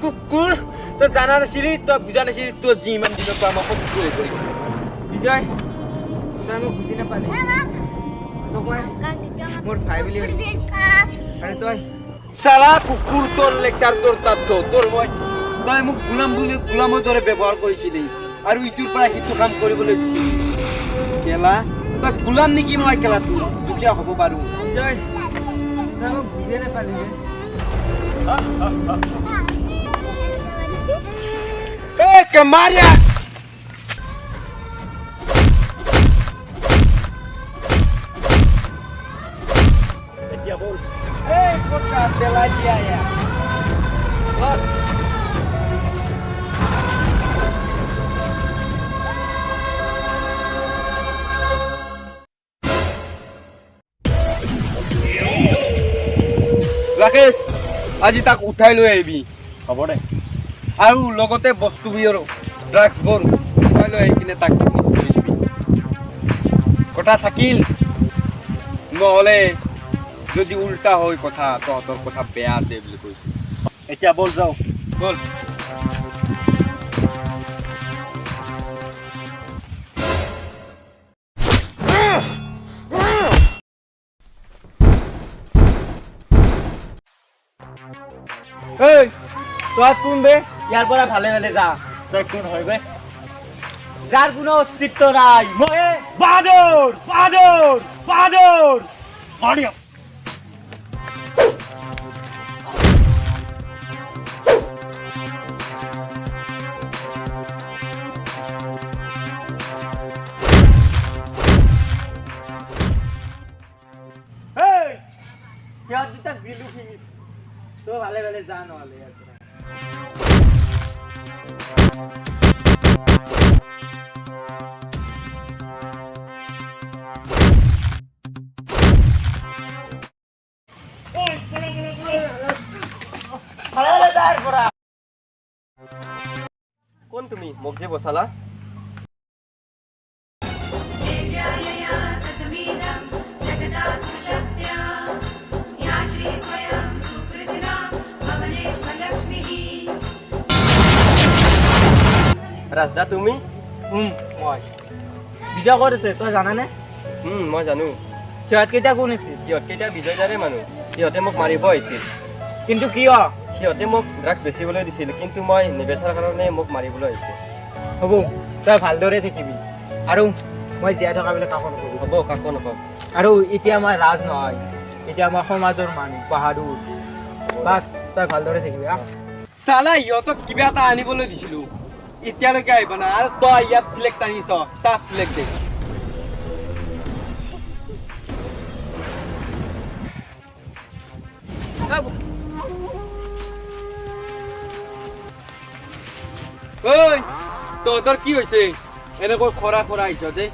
কুকুৰ তই জানা নাছিলি তই বুজা নাছিলি তোৰ যি ইমান দিনৰ পৰা আমাক কুকুৰ হৈ পৰিছে বিজয় তই মোক বুজি নাপালি তোক মই মোৰ ভাই বুলি আৰে তই চালা কুকুৰ তোৰ লেকচাৰ তোৰ তাত তোৰ মই তই মোক গোলামৰ দৰে ব্যৱহাৰ কৰিছিলি আৰু ইটোৰ পৰা সিটো কাম কৰিবলৈ দিছিলি কেলা তই গোলাম নেকি মই কেলা তোৰ দুখীয়া হ'ব পাৰোঁ বিজয় তই মোক বুজি নাপালি Kemaria! Dia bol. Kota bela dia ya. Bol. Rakesh, আজি তাক উঠাই লৈ আহিবি হ'ব দে আৰু লগতে বস্তুবোৰ ড্ৰাগছবোৰ উঠাই লৈ আহি কিনে তাক কথা থাকিল নহ'লে যদি উল্টা হয় কথা তহঁতৰ কথা বেয়া আছে বুলি কৈছে এতিয়া বল যাওঁ বল এই তই কোন বে ইয়াৰ পৰা ভালে ভালে যা তই কোন হয় বে যাৰ কোনো অস্তিত্ব নাই মই বাদৰ বাদৰ বাদৰ মাৰিয়া এই সিহঁত দুটা দিলো ফিনিছ তই ভালে ভালে যা নহ'লে ইয়াৰ পৰা কোন তুমি মোক যে বসালা ৰাজদা তুমি মই বিজয় কৰিছে তই জানানে মই জানো সিহঁত কেইটা কোন আছিল সিহঁত কেইটা বিজয় দাৰে মানুহ সিহঁতে মোক মাৰিব আহিছিল কিন্তু কিয় সিহঁতে মোক ড্ৰাগছ বেচিবলৈ দিছিল কিন্তু মই নিবেচাৰ কাৰণে মোক মাৰিবলৈ আহিছিল হ'ব তই ভালদৰে থাকিবি আৰু মই জীয়াই থকা বিলাক কাকো নকবি হ'ব কাকো নকওঁ আৰু এতিয়া মই ৰাজ নহয় এতিয়া মই সমাজৰ মানুহ বাহাদুৰ বাছ তই ভালদৰে থাকিবি চালা ইহঁতক কিবা এটা আনিবলৈ দিছিলো এতিয়ালৈকে আহিব নাই আৰু তই ইয়াত ফ্লেগ টানিছ চাহ ফ্লেগ দে ঐ তহঁতৰ কি হৈছে এনেকৈ খৰা খৰা আহিছ যে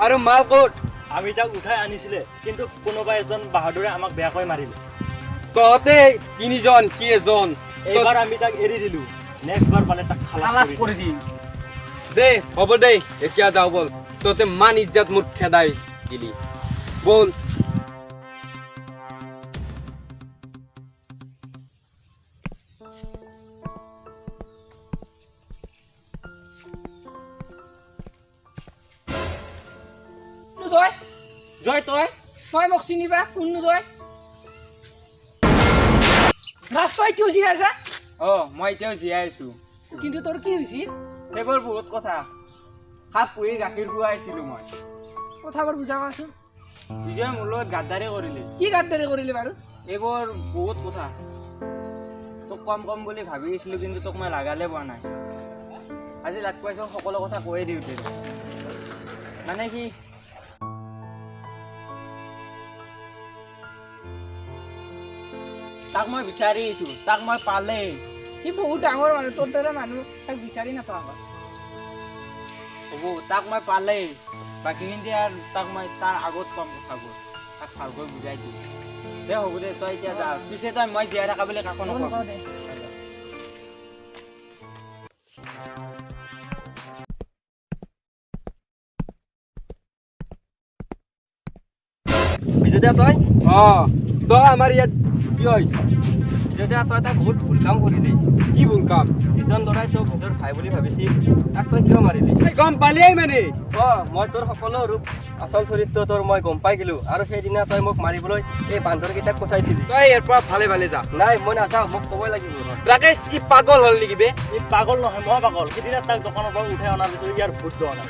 আৰু মাল ক'ত আমি তাক উঠাই আনিছিলে কিন্তু কোনোবা এজন বাহাদুৰে আমাক বেয়াকৈ মাৰিলে তহঁতে তিনিজন কি এজন এইবাৰ আমি তাক এৰি দিলো নেক্সট বাৰ পালে তাক খালাস কৰি দিম দে হ'ব দে এতিয়া যাওঁ বল তহঁতে মান ইজ্জত মোৰ খেদাই দিলি বল জয় তই তই মোক চিনিবা কোননো তই ৰাস্তাই কিয় জীয়াই আছা মই এতিয়াও জীয়াই আছো কিন্তু তোৰ কি হৈছিল সেইবোৰ বহুত কথা সাপ পুহি গাখীৰ খুৱাইছিলো মই কথাবোৰ বুজা কোৱাচোন বিজয় মোৰ লগত গাদ্দাৰি কৰিলে কি গাদ্দাৰি কৰিলে বাৰু এইবোৰ বহুত কথা তোক কম কম বুলি ভাবি আছিলো কিন্তু তোক মই লাগালে পোৱা নাই আজি লাগ পাইছো সকলো কথা কৈয়ে দিওঁতে মানে কি তাক মই বিচাৰি আছো তাক মই পালে সি বহুত ডাঙৰ মানুহ তোৰ দৰে মানুহ তাক বিচাৰি নাপাওঁ হ'ব তাক মই পালে বাকীখিনি আৰু তাক মই তাৰ আগত কম কথাবোৰ তাক ভালকৈ বুজাই দিম দে হ'ব দে তই এতিয়া যা পিছে তই মই জীয়াই থকা বুলি কাকো নকওঁ দে বিজয় তই তই আমাৰ ইয়াত কি হয় বিজয় তই এটা বহুত ভুল কাম কৰিলি কি ভুল কাম যিজন ল'ৰাই তোক নিজৰ ভাই বুলি ভাবিছিল তাক তই কিয় মাৰিলি গম পালিয়েই মানে মই তোৰ সকলো ৰূপ আচল চৰিত্ৰ তোৰ মই গম পাই গেলো আৰু সেইদিনা তই মোক মাৰিবলৈ এই বান্দৰকেইটাক পঠাইছিলি তই ইয়াৰ পৰা ভালে ভালে যা নাই মই নাযাওঁ মোক ক'বই লাগিব ৰাকেশ ই পাগল হ'ল নেকি বে ই পাগল নহয় মই পাগল সিদিনা তাক দোকানৰ পৰা উঠাই অনাৰ পিছত ইয়াৰ ভূত যোৱা নাই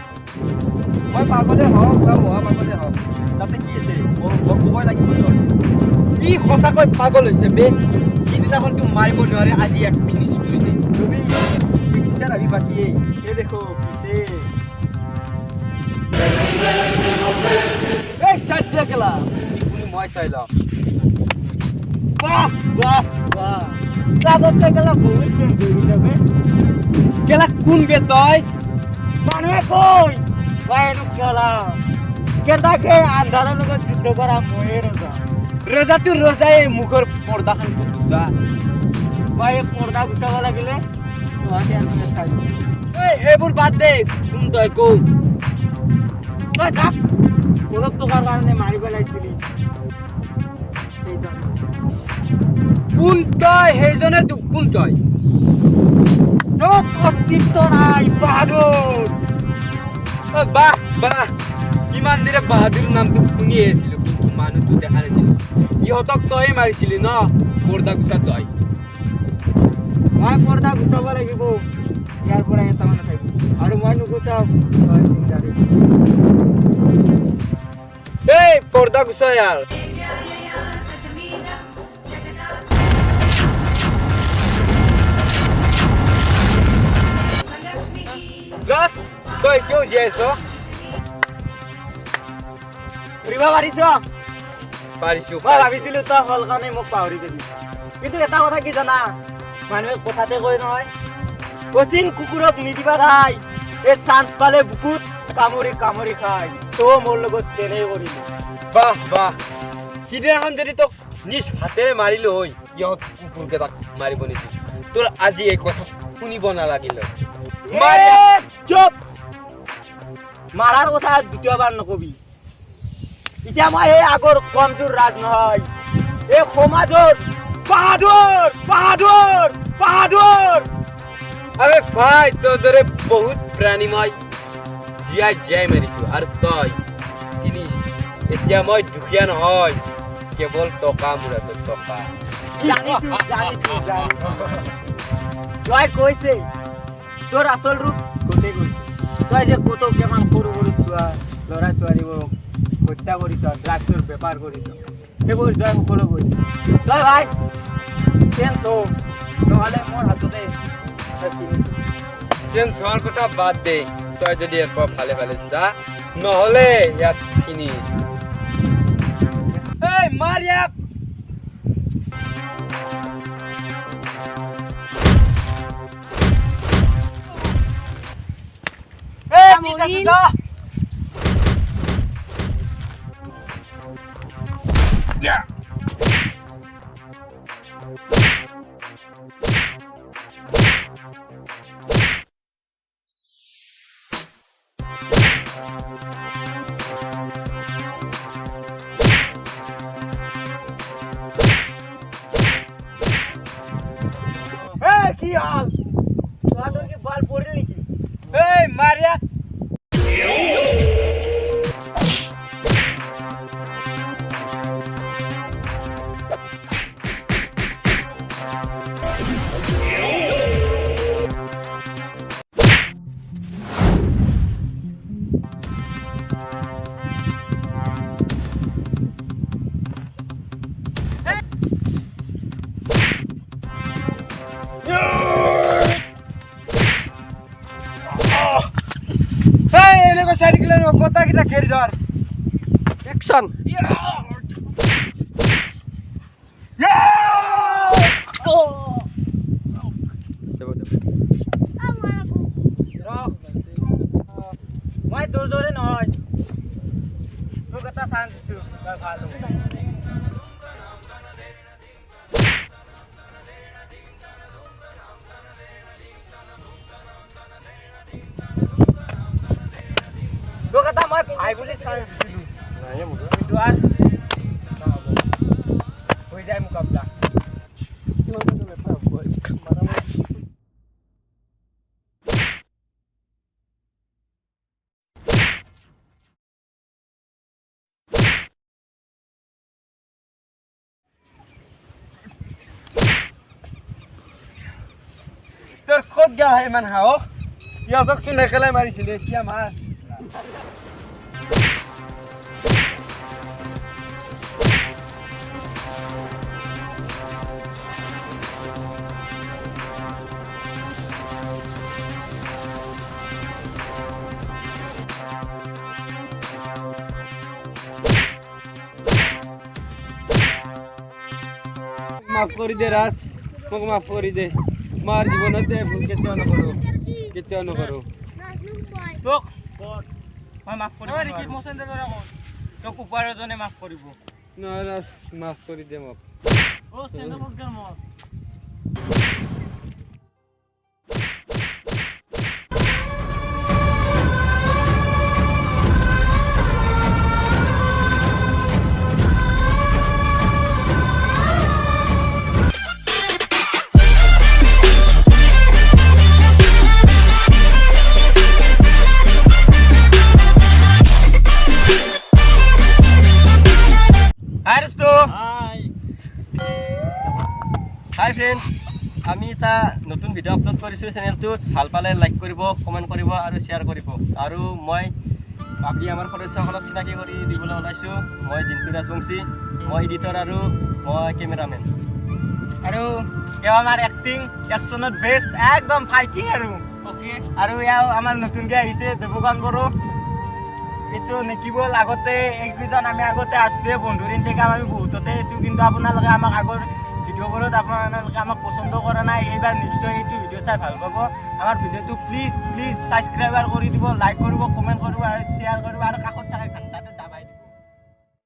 মই পাগলে হওক বা মহা পাগলে হওক তাতে কি আছে মোক ক'বই লাগিব ই সঁচাকৈ পাগল হৈছে বে সিদিনাখনতো মাৰিব নোৱাৰে আজি এক ফিনিছ কৰি দে তুমি পিছে আমি বাকীয়ে এই দেখো পিছে এই চাট্টা গেলা ইকুনি মই চাই লওঁ বাহ বাহ বাহ তাগতে গেলা বহুত চেঞ্জ হৈ যাবে গেলা কোন বে তই মানুহে কই বাইনু গেলা কেটাকে আন্ধাৰৰ লগত যুদ্ধ কৰা ময়ে ৰজা ৰজাটো ৰজাই মুখৰ পৰ্দাখন গুচা মই পৰ্দা গুচাব লাগিলে তোমাকে আনন্দে চাই দিম এই এইবোৰ বাদ দে কোন তই কৌ তই যাক অলপ টকাৰ কাৰণে মাৰিব লাগিছিলি কোন তই সেইজনে তোক কোন তই য'ত অস্তিত্ব নাই বাহাদুৰ বাহ বাহ কিমান দিনে বাহাদুৰ নামটো শুনি আহিছিলো কিন্তু মানুহটো দেখা নাছিলো ইহঁতক তই মাৰিছিলি ন পৰ্দা গুচা তই মই পৰ্দা গুচাব লাগিব ইয়াৰ পৰা এটা মানুহ থাকিব আৰু মই নুগুচাও তই চিন্তা দে এই পৰ্দা গুচা ইয়াৰ Gas, তই কিয় জীয়াইছ ফুৰিব পাৰিছ পাৰিছো মই ভাবিছিলো তই হল কাৰণে মোক পাহৰি দিবি কিন্তু এটা কথা কি জানা মানুহে কথাতে কয় নহয় কচিং কুকুৰক নিদিবা ভাই এই চান্স পালে বুকুত কামুৰি কামুৰি খাই তই মোৰ লগত তেনেই কৰিলি বাহ বাহ সিদিনাখন যদি তোক নিজ হাতেৰে মাৰিলো হয় ইহঁত কুকুৰকেইটাক মাৰিব নিদি তোৰ আজি এই কথা শুনিব নালাগিল চুপ মাৰাৰ কথা দ্বিতীয়বাৰ নকবি এতিয়া মই এই আগৰ কমজোৰ ৰাজ নহয় এই সমাজৰ বাহাদুৰ বাহাদুৰ বাহাদুৰ আরে ভাই তোর দরে বহুত প্রাণী মই জীয়াই জীয়াই মারিছো আর তই জিনিস এতিয়া মই দুখিয়া নহয় কেবল টকা মুরাতো টকা জানিছো তই কৈছে তোৰ আচল ৰূপ গোটেই গৈছে তই যে কত কেমান সৰু সৰু ল'ৰা ছোৱালীবোৰক হত্যা কৰিছ ড্ৰাগছৰ বেপাৰ কৰিছ সেইবোৰ তই সকলো গৈছে তই ভাই চেঞ্জ হ নহ'লে মোৰ হাততে চেঞ্জ হোৱাৰ কথা বাদ দে তই যদি এরপর ভালে ভালে যা নহলে ইয়াত ফিনিশ এই মার ইয়াক এই পিছা যা Yeah. Hey, কি হাল তোর কি বাল পড়ে নাকি এই মার ইয়াক সাইকেলের কথা কিটা খেলি ধর অ্যাকশন মই তোৰ দৰে নহয় তোক এটা চান্স দিছো তই ভাল তোক এটা মই ভাই বুলি চান্স দিছিলো কিন্তু আৰু হৈ যায় মোকাবিলা তোৰ ক'ত গা হয় ইমান সাহস ইহঁতকচোন একেলাই মাৰিছিলে এতিয়া মাৰ মাফ কৰি দে ৰাজ মোক মাফ কৰি দে মাৰ জীৱনতে ভুল কেতিয়াও নকৰোঁ তোক মই মাফ কৰিব ৰিকিট মচেণ্ডৰ দৰে কওঁ তোক উপাৰ্জনে মাফ কৰিব নহয় ৰাজ মাফ কৰি দে মোক অ' চেণ্ডৰ ক'ত গ'ল মোৰ হাই ফ্ৰেণ্ডছ আমি এটা নতুন ভিডিঅ' আপলোড কৰিছোঁ চেনেলটোত ভাল পালে লাইক কৰিব কমেণ্ট কৰিব আৰু শ্বেয়াৰ কৰিব আৰু মই বাকী আমাৰ সদস্যসকলক চিনাকি কৰি দিবলৈ ওলাইছোঁ মই জিন্তু ৰাজবংশী মই এডিটৰ আৰু মই কেমেৰামেন আৰু এওঁ আমাৰ একশ্যনত বেষ্ট একদম ফাইটিং আৰু অ'কে আৰু এওঁ আমাৰ নতুনকৈ আহিছে দেৱগান বড়ো এইটো নেকিবল আগতে একজন আমি আগতে আছিলোঁ বন্ধুৰ ইনটেকাম আমি বহুততে আছোঁ কিন্তু আপোনালোকে আমাক আগৰ ভিডিঅ'বোৰত আপোনালোকে আমাক পচন্দ কৰা নাই এইবাৰ নিশ্চয় এইটো ভিডিঅ' চাই ভাল পাব আমাৰ ভিডিঅ'টো প্লিজ ছাবস্ক্ৰাইবাৰ কৰি দিব লাইক কৰিব কমেণ্ট কৰিব আৰু শ্বেয়াৰ কৰিব আৰু কাষত